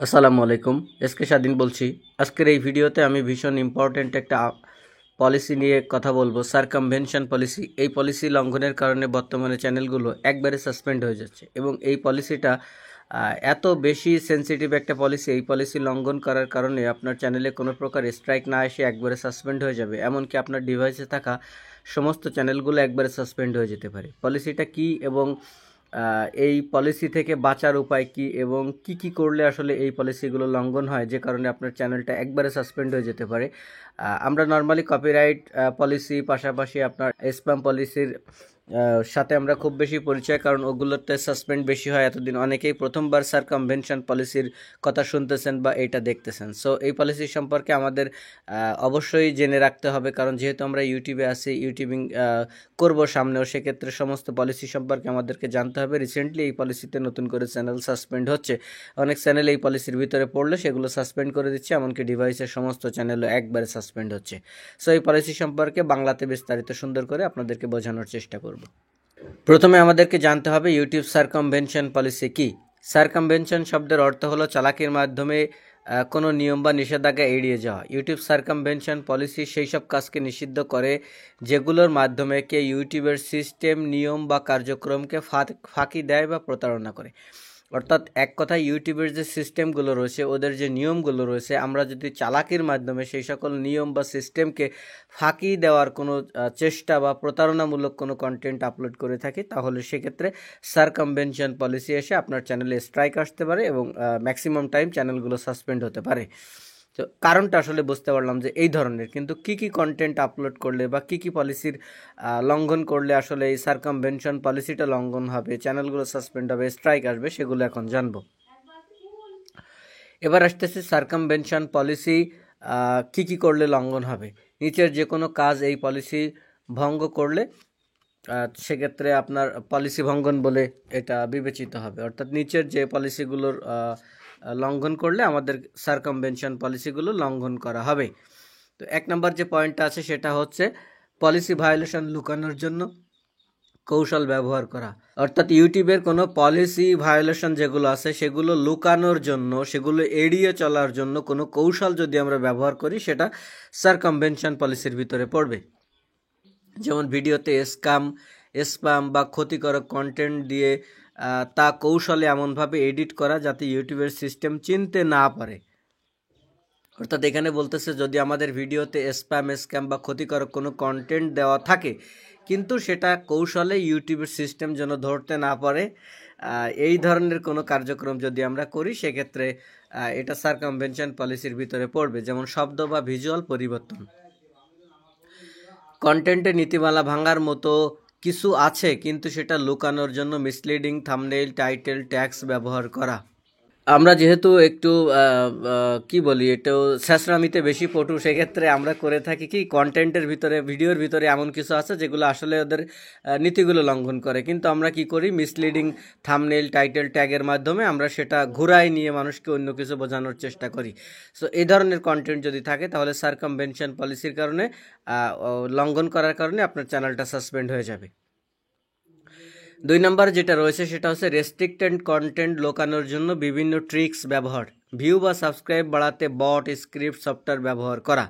আসসালামু আলাইকুম। এসকে স্বাধীন বলছি। আজকের এই ভিডিওতে আমি ভীষণ ইম্পর্ট্যান্ট একটা পলিসি নিয়ে কথা বলবো, সারকামভেনশন পলিসি। এই পলিসি লঙ্ঘনের কারণে বর্তমানে চ্যানেলগুলো একবারে সাসপেন্ড হয়ে যাচ্ছে এবং এই পলিসিটা এত বেশি সেনসিটিভ একটা পলিসি। এই পলিসি লঙ্ঘন করার কারণে আপনার চ্যানেলে কোনো প্রকার স্ট্রাইক না এসে একবারে সাসপেন্ড হয়ে যাবে, এমনকি আপনার ডিভাইসে থাকা সমস্ত চ্যানেলগুলো একবারে সাসপেন্ড হয়ে যেতে পারে। পলিসিটা কি এবং এই পলিসি থেকে বাঁচার উপায় কি এবং কি কি করলে আসলে এই পলিসিগুলো লঙ্ঘন হয়, যে কারণে আপনার চ্যানেলটা একবারে সাসপেন্ড হয়ে যেতে পারে। আমরা নর্মালি কপিরাইট পলিসি পাশাপাশি আপনার স্প্যাম পলিসির সাথে আমরা খুব বেশি পরিচয়, কারণ ওগুলোতে সাসপেন্ড বেশি হয়। এতদিন অনেকেই প্রথমবার সারকামভেনশন পলিসির কথা শুনতেছেন বা এইটা দেখতেছেন। সো এই পলিসি সম্পর্কে আমাদের অবশ্যই জেনে রাখতে হবে, কারণ যেহেতু আমরা ইউটিউবে আছি, ইউটিউবিং করব সামনেও, সেক্ষেত্রে সমস্ত পলিসি সম্পর্কে আমাদেরকে জানতে হবে। রিসেন্টলি এই পলিসিতে নতুন করে চ্যানেল সাসপেন্ড হচ্ছে। অনেক চ্যানেল এই পলিসির ভিতরে পড়লে সেগুলো সাসপেন্ড করে দিচ্ছে, এমনকি ডিভাইসের সমস্ত চ্যানেলও একবারে সাসপেন্ড হচ্ছে। সো এই পলিসি সম্পর্কে বাংলাতে বিস্তারিত সুন্দর করে আপনাদেরকে বোঝানোর চেষ্টা করব। প্রথমে আমাদেরকে জানতে হবে ইউটিউব সারকামভেনশন পলিসি কি। সারকামভেনশন শব্দের অর্থ হলো চালাকির মাধ্যমে কোনো নিয়ম বা নিষেধাজ্ঞা এড়িয়ে যাওয়া। ইউটিউব সারকামভেনশন পলিসি সেই সব কাজকে নিষিদ্ধ করে যেগুলোর মাধ্যমে কে ইউটিউবের সিস্টেম, নিয়ম বা কার্যক্রমকে ফাঁকি দেয় বা প্রতারণা করে। অর্থাৎ এক কথায় ইউটিউবের যে সিস্টেমগুলো রয়েছে, ওদের যে নিয়মগুলো রয়েছে, আমরা যদি চালাকির মাধ্যমে সেই সকল নিয়ম বা সিস্টেমকে ফাঁকি দেওয়ার কোনো চেষ্টা বা প্রতারণামূলক কোনো কন্টেন্ট আপলোড করে থাকি, তাহলে সেক্ষেত্রে সারকামভেনশন পলিসি এসে আপনার চ্যানেলে স্ট্রাইক আসতে পারে এবং ম্যাক্সিমাম টাইম চ্যানেলগুলো সাসপেন্ড হতে পারে। তো কারণটা আসলে বুঝতে পারলাম যে এই ধরনের, কিন্তু কি কি কন্টেন্ট আপলোড করলে বা কি কি পলিসির লঙ্ঘন করলে আসলে এই সারকামভেনশন পলিসিটা লঙ্ঘন হবে, চ্যানেলগুলো সাসপেন্ড হবে, স্ট্রাইক আসবে, সেগুলো এখন জানবো। এবার আসতেছে সারকামভেনশন পলিসি কি কি করলে লঙ্ঘন হবে। নিচের যে কোনো কাজ এই পলিসি ভঙ্গ করলে সেক্ষেত্রে আপনার পলিসি ভঙ্গন বলে এটা বিবেচিত হবে। অর্থাৎ নিচের যে পলিসিগুলোর লঙ্ঘন করলে আমাদের সারকামভেনশন পলিসিগুলো লঙ্ঘন করা হবে। তো এক নম্বর যে পয়েন্টটা আছে সেটা হচ্ছে পলিসি ভায়োলেশন লুকানোর জন্য কৌশল ব্যবহার করা। অর্থাৎ ইউটিউবের কোনো পলিসি ভায়োলেশন যেগুলো আছে সেগুলো লুকানোর জন্য, সেগুলো এড়িয়ে চলার জন্য কোনো কৌশল যদি আমরা ব্যবহার করি, সেটা সারকামভেনশন পলিসির ভিতরে পড়বে। যেমন ভিডিওতে স্প্যাম বা ক্ষতিকারক কন্টেন্ট দিয়ে তা কৌশলে এমনভাবে এডিট করা যাতে ইউটিউবের সিস্টেম চিনতে না পারে। অর্থাৎ এখানে বলতেছে, যদি আমাদের ভিডিওতে স্ক্যাম বা ক্ষতিকারক কোনো কন্টেন্ট দেওয়া থাকে, কিন্তু সেটা কৌশলে ইউটিউবের সিস্টেম যেন ধরতে না পারে, এই ধরনের কোনো কার্যক্রম যদি আমরা করি, সেক্ষেত্রে এটা সারকামভেনশন পলিসির ভিতরে পড়বে। যেমন শব্দ বা ভিজুয়াল পরিবর্তন, কন্টেন্টে নীতিমালা ভাঙার মতো কিছু আছে কিন্তু সেটা লুকানোর জন্য মিসলিডিং থাম্বনেইল, টাইটেল, ট্যাগস ব্যবহার করা। আমরা যেহেতু একটু কি বলি, এটাও স্যাঁচড়ামিতে বেশি পটু, সেক্ষেত্রে আমরা করে থাকি কি, কন্টেন্টের ভিতরে, ভিডিওর ভিতরে এমন কিছু আছে যেগুলো আসলে ওদের নীতিগুলো লঙ্ঘন করে, কিন্তু আমরা কি করি, মিসলিডিং থাম্বনেইল, টাইটেল, ট্যাগের মাধ্যমে আমরা সেটা ঘুরাই নিয়ে মানুষকে অন্য কিছু বোঝানোর চেষ্টা করি। সো এই ধরনের কন্টেন্ট যদি থাকে, তাহলে সারকামভেনশন পলিসির কারণে লঙ্ঘন করার কারণে আপনার চ্যানেলটা সাসপেন্ড হয়ে যাবে। 2 নম্বর যেটা রয়েছে সেটা হচ্ছে রেস্ট্রিক্টেড কন্টেন্ট লুকানোর জন্য বিভিন্ন ট্রিক্স ব্যবহার। ভিউ বা সাবস্ক্রাইব বাড়াতে বট, স্ক্রিপ্ট সফটওয়্যার ব্যবহার করা।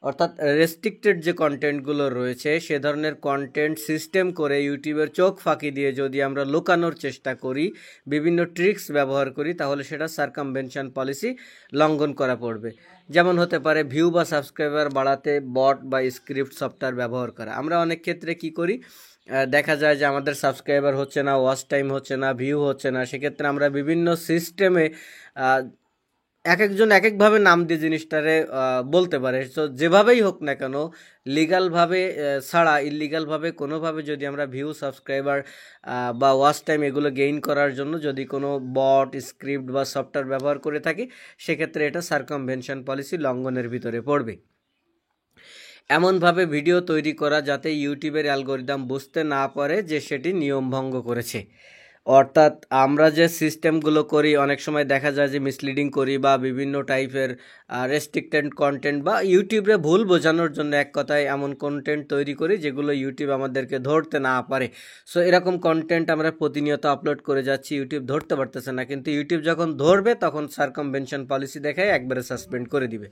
অর্থাৎ রেস্ট্রিক্টেড যে কন্টেন্টগুলো রয়েছে, সে ধরনের কন্টেন্ট সিস্টেম করে ইউটিউবের চোখ ফাঁকি দিয়ে যদি আমরা লুকানোর চেষ্টা করি, বিভিন্ন ট্রিক্স ব্যবহার করি, তাহলে সেটা সারকামভেনশন পলিসি লঙ্ঘন করা পড়বে। যেমন হতে পারে ভিউ বা সাবস্ক্রাইবার বাড়াতে বট বা স্ক্রিপ্ট সফটওয়্যার ব্যবহার করা। আমরা অনেক ক্ষেত্রে কি করি, দেখা যায় যে আমাদের সাবস্ক্রাইবার হচ্ছে না, ওয়াচ টাইম হচ্ছে না, ভিউ হচ্ছে না, সেক্ষেত্রে আমরা বিভিন্ন সিস্টেমে এক একজন এক একভাবে নাম দিয়ে জিনিসটারে বলতে পারে। তো যেভাবেই হোক না কেন, লিগালভাবে ছাড়া ইললিগালভাবে কোনোভাবে যদি আমরা ভিউ, সাবস্ক্রাইবার বা ওয়াচ টাইম এগুলো গেইন করার জন্য যদি কোনো বট, স্ক্রিপ্ট বা সফটওয়্যার ব্যবহার করে থাকি, সেক্ষেত্রে এটা সারকামভেনশন পলিসি লঙ্ঘনের ভিতরে পড়বে। এমনভাবে ভিডিও তৈরি করা যাতে ইউটিউবের অ্যালগোরিদম বুঝতে না পারে যে সেটি নিয়ম ভঙ্গ করেছে। অর্থাৎ আমরা যে সিস্টেমগুলো করি অনেক সময় দেখা যায় যে মিসলিডিং করি বা বিভিন্ন টাইপের রেস্ট্রিক্টেড কন্টেন্ট বা ইউটিউবে ভুল বোঝানোর জন্য এক কথায় এমন কন্টেন্ট তৈরি করি যেগুলো ইউটিউব আমাদেরকে ধরতে না পারে। সো এরকম কন্টেন্ট আমরা প্রতিনিয়ত আপলোড করে যাচ্ছি, ইউটিউব ধরতে পারতেছে না, কিন্তু ইউটিউব যখন ধরবে তখন সার্কামভেনশন পলিসি দেখায় একবারে সাসপেন্ড করে দিবে।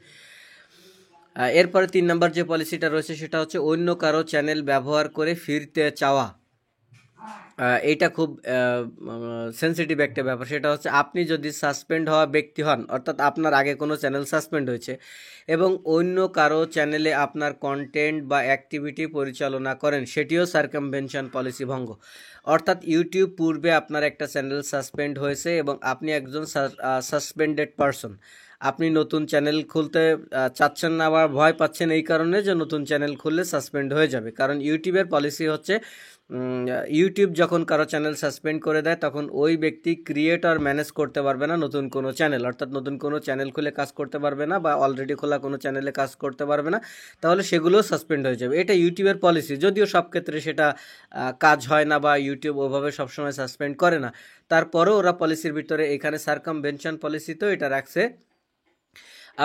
এরপরে 3 নম্বর যে পলিসিটা রয়েছে সেটা হচ্ছে অন্য কারো চ্যানেল ব্যবহার করে ফিরতে চাওয়া। এইটা খুব সেন্সিটিভ একটা ব্যাপার। সেটা হচ্ছে আপনি যদি সাসপেন্ড হওয়া ব্যক্তি হন, অর্থাৎ আপনার আগে কোনো চ্যানেল সাসপেন্ড হয়েছে এবং অন্য কারো চ্যানেলে আপনার কন্টেন্ট বা অ্যাক্টিভিটি পরিচালনা করেন, সেটিও সার্কামভেনশন পলিসি ভঙ্গ। অর্থাৎ ইউটিউব পূর্বে আপনার একটা চ্যানেল সাসপেন্ড হয়েছে এবং আপনি একজন সাসপেন্ডেড পারসন, আপনি নতুন চ্যানেল খুলতে চাচ্ছেন না বা ভয় পাচ্ছেন এই কারণে যে নতুন চ্যানেল খুললে সাসপেন্ড হয়ে যাবে। কারণ ইউটিউবের পলিসি হচ্ছে ইউটিউব যখন কারো চ্যানেল সাসপেন্ড করে দেয় তখন ওই ব্যক্তি ক্রিয়েট আর ম্যানেজ করতে পারবে না নতুন কোনো চ্যানেল, অর্থাৎ নতুন কোনো চ্যানেল খুলে কাজ করতে পারবে না বা অলরেডি খোলা কোনো চ্যানেলে কাজ করতে পারবে না, তাহলে সেগুলোও সাসপেন্ড হয়ে যাবে। এটা ইউটিউবের পলিসি, যদিও সব ক্ষেত্রে সেটা কাজ হয় না বা ইউটিউব ওভাবে সবসময় সাসপেন্ড করে না, তারপরেও ওরা পলিসির ভিতরে এখানে সার্কামভেনশন পলিসিতেও এটা রাখছে।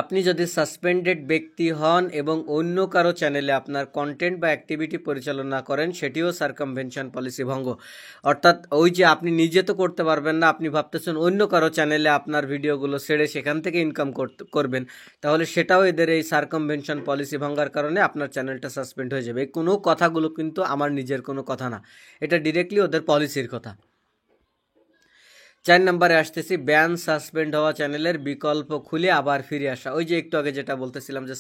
আপনি যদি সাসপেন্ডেড ব্যক্তি হন এবং অন্য কারো চ্যানেলে আপনার কন্টেন্ট বা অ্যাক্টিভিটি পরিচালনা করেন, সেটিও সার্কামভেনশন পলিসি ভঙ্গ। অর্থাৎ ওই যে আপনি নিজে তো করতে পারবেন না, আপনি ভাবতেছেন অন্য কারো চ্যানেলে আপনার ভিডিওগুলো ছেড়ে সেখান থেকে ইনকাম করবেন, তাহলে সেটাও এদের এই সার্কামভেনশন পলিসি ভাঙ্গার কারণে আপনার চ্যানেলটা সাসপেন্ড হয়ে যাবে। এই কোনো কথাগুলো কিন্তু আমার নিজের কোনো কথা না, এটা ডিরেক্টলি ওদের পলিসির কথা। 4 নম্বরে আসতেছি ব্যান সাসপেন্ড হওয়া চ্যানেলের বিকল্প খুলে আবার ফিরে আসা। ওই যে একটু আগে যেটা বলতেছিলাম যে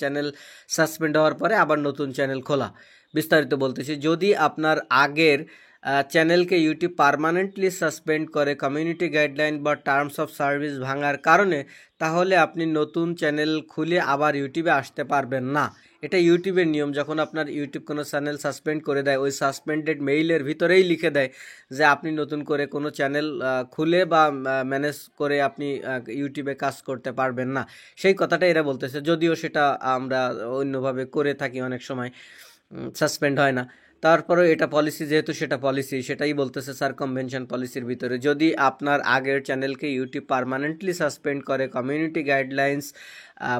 চ্যানেল সাসপেন্ড হওয়ার পরে আবার নতুন চ্যানেল খোলা, বিস্তারিত বলতেছি। যদি আপনার আগের চ্যানেলকে ইউটিউব পার্মানেন্টলি সাসপেন্ড করে কমিউনিটি গাইডলাইন বা টার্মস অফ সার্ভিস ভাঙার কারণে, তাহলে আপনি নতুন চ্যানেল খুলে আবার ইউটিউবে আসতে পারবেন না। এটা ইউটিউবের নিয়ম। যখন আপনার ইউটিউব কোনো চ্যানেল সাসপেন্ড করে দেয়, ওই সাসপেন্ডেড মেইলের ভিতরেই লিখে দেয় যে আপনি নতুন করে কোনো চ্যানেল খুলে বা ম্যানেজ করে আপনি ইউটিউবে কাজ করতে পারবেন না। সেই কথাটা এরা বলতেছে, যদিও সেটা আমরা অন্যভাবে করে থাকি, অনেক সময় সাসপেন্ড হয় না। তারপরেও এটা পলিসি, যেহেতু সেটা পলিসি, সেটাই বলতেছে সার্কামভেনশন পলিসির ভিতরে। যদি আপনার আগের চ্যানেলকে ইউটিউব পার্মানেন্টলি সাসপেন্ড করে কমিউনিটি গাইডলাইন্স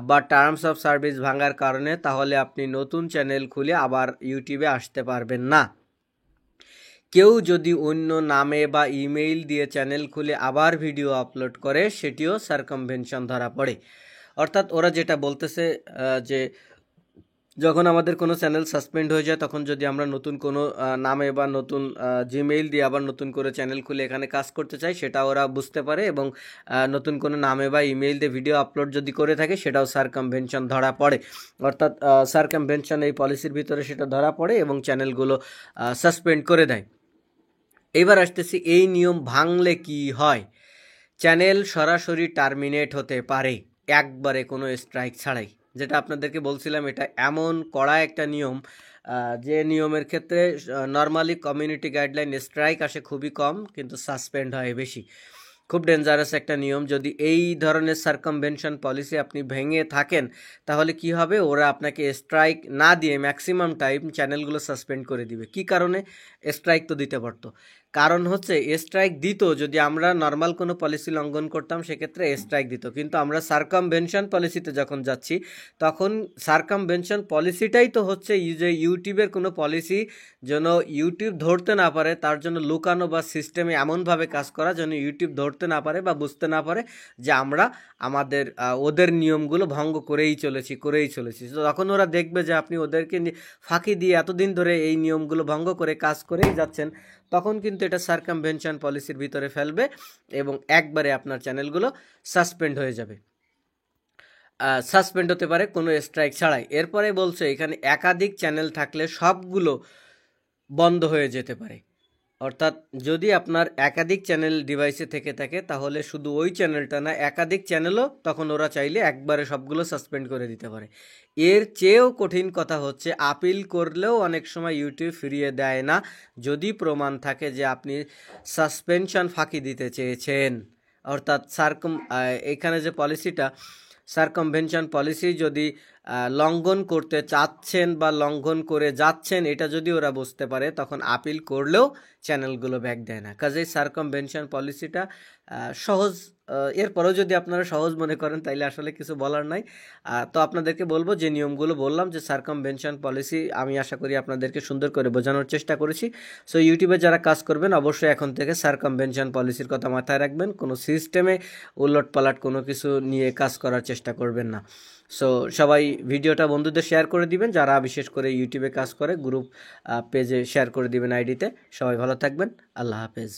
বা টার্মস অফ সার্ভিস ভাঙার কারণে, তাহলে আপনি নতুন চ্যানেল খুলে আবার ইউটিউবে আসতে পারবেন না। কেউ যদি অন্য নামে বা ইমেইল দিয়ে চ্যানেল খুলে আবার ভিডিও আপলোড করে, সেটিও সার্কামভেনশন ধরা পড়ে। অর্থাৎ ওরা যেটা বলতেছে যে যখন আমাদের কোনো চ্যানেল সাসপেন্ড হয়ে যায়, তখন যদি আমরা নতুন কোনো নামে বা নতুন জিমেইল দিয়ে আবার নতুন করে চ্যানেল খুলে এখানে কাজ করতে চাই, সেটা ওরা বুঝতে পারে এবং নতুন কোনো নামে বা ইমেইল দিয়ে ভিডিও আপলোড যদি করে থাকে, সেটাও সার্কামভেনশন ধরা পড়ে। অর্থাৎ সার্কামভেনশন এই পলিসির ভিতরে সেটা ধরা পড়ে এবং চ্যানেলগুলো সাসপেন্ড করে দেয়। এবার আসতেছি এই নিয়ম ভাঙলে কি হয়। চ্যানেল সরাসরি টার্মিনেট হতে পারে একবারে কোনো স্ট্রাইক ছাড়াই। যেটা আপনাদেরকে বলছিলাম, এটা এমন কড়া একটা নিয়ম যে নিয়মের ক্ষেত্রে নর্মালি কমিউনিটি গাইডলাইন স্ট্রাইক আসে খুবই কম, কিন্তু সাসপেন্ড হয় বেশি। খুব ডেঞ্জারাস একটা নিয়ম। যদি এই ধরনের সার্কামভেনশন পলিসি আপনি ভেঙে থাকেন, তাহলে কি হবে, ওরা আপনাকে স্ট্রাইক না দিয়ে ম্যাক্সিমাম টাইম চ্যানেলগুলো সাসপেন্ড করে দিবে। কি কারণে? স্ট্রাইক তো দিতে পারতো। কারণ হচ্ছে স্ট্রাইক দিত যদি আমরা নর্মাল কোনো পলিসি লঙ্ঘন করতাম, সেক্ষেত্রে স্ট্রাইক দিত, কিন্তু আমরা সার্কামভেনশন পলিসিতে যখন যাচ্ছি, তখন সার্কামভেনশন পলিসিটাই তো হচ্ছে যে ইউটিউবের কোনো পলিসি যেন ইউটিউব ধরতে না পারে, তার জন্য লুকানো বা সিস্টেমে এমনভাবে কাজ করা যেন ইউটিউব ধরতে না পারে বা বুঝতে না পারে যে আমরা আমাদের ওদের নিয়মগুলো ভঙ্গ করেই চলেছি। তো তখন ওরা দেখবে যে আপনি ওদেরকে ফাঁকি দিয়ে এতদিন ধরে এই নিয়মগুলো ভঙ্গ করে কাজ করেই যাচ্ছেন, তখন কিন্তু এটা সার্কামভেনশন পলিসির ভিতরে ফেলবে এবং একবারে আপনার চ্যানেলগুলো সাসপেন্ড হয়ে যাবে। সাসপেন্ড হতে পারে কোনো স্ট্রাইক ছাড়াই। এরপরে বলছে এখানে একাধিক চ্যানেল থাকলে সবগুলো বন্ধ হয়ে যেতে পারে। অর্থাৎ যদি আপনার একাধিক চ্যানেল ডিভাইসে থেকে থাকে, তাহলে শুধু ওই চ্যানেলটা না, একাধিক চ্যানেলও তখন ওরা চাইলে একবারে সবগুলো সাসপেন্ড করে দিতে পারে। এর চেয়েও কঠিন কথা হচ্ছে, আপিল করলেও অনেক সময় ইউটিউব ফিরিয়ে দেয় না, যদি প্রমাণ থাকে যে আপনি সাসপেনশন ফাঁকি দিতে চেয়েছেন। অর্থাৎ এখানে যে পলিসিটা সার্কামভেনশন পলিসি, যদি লঙ্ঘন করতে চাচ্ছেন বা লঙ্ঘন করে যাচ্ছেন, এটা যদি ওরা বুঝতে পারে তখন আপিল করলেও চ্যানেলগুলো ব্যাক দেয় না। কাজেই সার্কামভেনশন পলিসিটা সহজ, এরপরেও যদি আপনারা সহজ মনে করেন তাইলে আসলে কিছু বলার নাই। তো আপনাদেরকে বলবো যে নিয়মগুলো বললাম যে সার্কামভেনশন পলিসি, আমি আশা করি আপনাদেরকে সুন্দর করে বোঝানোর চেষ্টা করেছি। সো ইউটিউবে যারা কাজ করবেন অবশ্যই এখন থেকে সার্কামভেনশন পলিসির কথা মাথায় রাখবেন, কোনো সিস্টেমে উলটপালট কোনো কিছু নিয়ে কাজ করার চেষ্টা করবেন না। সো সবাই ভিডিওটা বন্ধুদের শেয়ার করে দিবেন, যারা বিশেষ করে ইউটিউবে কাজ করে গ্রুপ পেজে শেয়ার করে দিবেন, আইডিতে। সবাই ভালো থাকবেন, আল্লাহ হাফেজ।